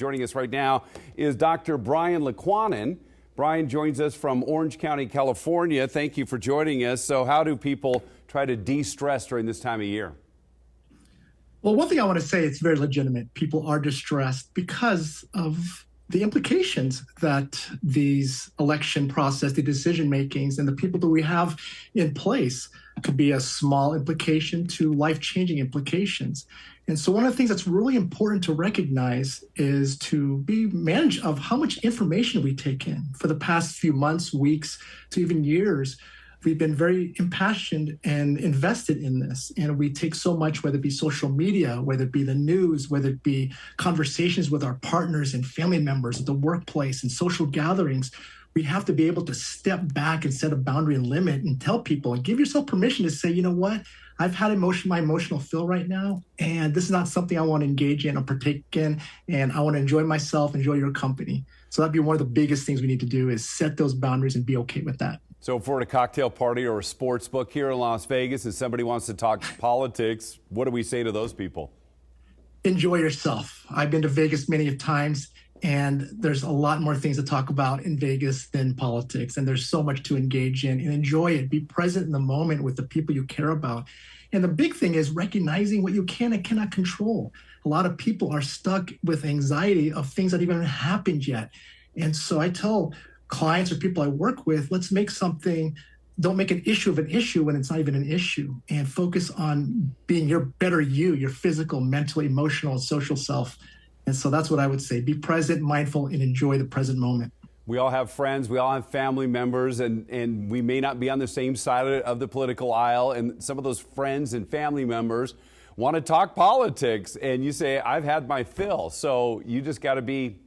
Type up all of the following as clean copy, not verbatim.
Joining us right now is Dr. Brian Lequanin. Brian joins us from Orange County, California. Thank you for joining us. So how do people try to de-stress during this time of year? Well, one thing I want to say, it's very legitimate. People are distressed because of the implications that these election process, the decision makings, and the people that we have in place could be a small implication to life-changing implications. And so one of the things that's really important to recognize is to be managed of how much information we take in. For the past few months, weeks, to even years, we've been very impassioned and invested in this. And we take so much, whether it be social media, whether it be the news, whether it be conversations with our partners and family members at the workplace and social gatherings. We have to be able to step back and set a boundary and limit and tell people and give yourself permission to say, you know what, I've had my emotional fill right now, and this is not something I want to engage in or partake in, and I want to enjoy myself, enjoy your company. So that'd be one of the biggest things we need to do, is set those boundaries and be okay with that. So if we're at a cocktail party or a sports book here in Las Vegas and somebody wants to talk politics, what do we say to those people? Enjoy yourself. I've been to Vegas many times, and there's a lot more things to talk about in Vegas than politics. And there's so much to engage in, and enjoy it. Be present in the moment with the people you care about. And the big thing is recognizing what you can and cannot control. A lot of people are stuck with anxiety of things that even haven't happened yet. And so I tell clients or people I work with, let's make something, don't make an issue of an issue when it's not even an issue, and focus on being your better you, your physical, mental, emotional, and social self. And so that's what I would say. Be present, mindful, and enjoy the present moment. We all have friends, we all have family members, and we may not be on the same side of the political aisle. And some of those friends and family members want to talk politics. And you say, I've had my fill. So you just got to be,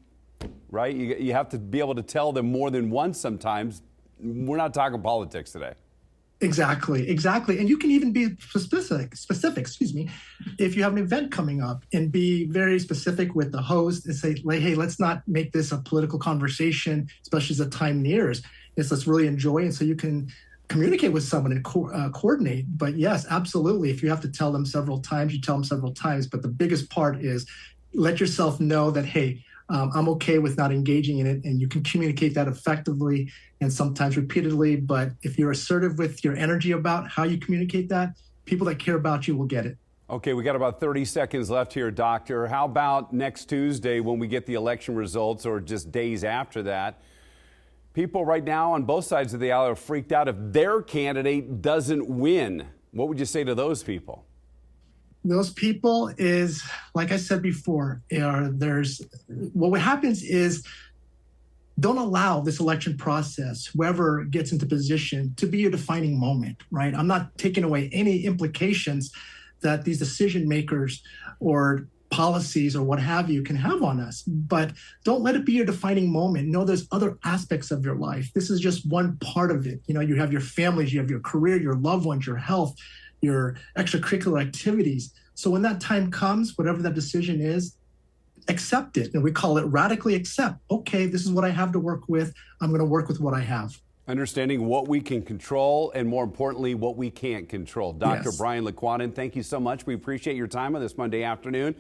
right? You have to be able to tell them more than once sometimes, we're not talking politics today. Exactly. And you can even be specific, if you have an event coming up, and be very specific with the host and say, hey, let's not make this a political conversation, especially as the time nears. Let's really enjoy it, so you can communicate with someone and coordinate. But yes, absolutely. If you have to tell them several times, you tell them several times. But the biggest part is let yourself know that, hey, I'm okay with not engaging in it, and you can communicate that effectively and sometimes repeatedly. But if you're assertive with your energy about how you communicate that, people that care about you will get it. Okay, we got about 30 seconds left here, Doctor. How about next Tuesday when we get the election results, or just days after that? People right now on both sides of the aisle are freaked out if their candidate doesn't win. What would you say to those people? Those people is, like I said before, what happens is, don't allow this election process, whoever gets into position, to be your defining moment, right? I'm not taking away any implications that these decision makers or policies or what have you can have on us, but don't let it be your defining moment. No, there's other aspects of your life. This is just one part of it. You know, you have your families, you have your career, your loved ones, your health, your extracurricular activities. So when that time comes, whatever that decision is, accept it. And we call it radically accept. Okay, this is what I have to work with. I'm going to work with what I have. Understanding what we can control, and more importantly, what we can't control. Dr. Yes. Brian Lequanin, thank you so much. We appreciate your time on this Monday afternoon.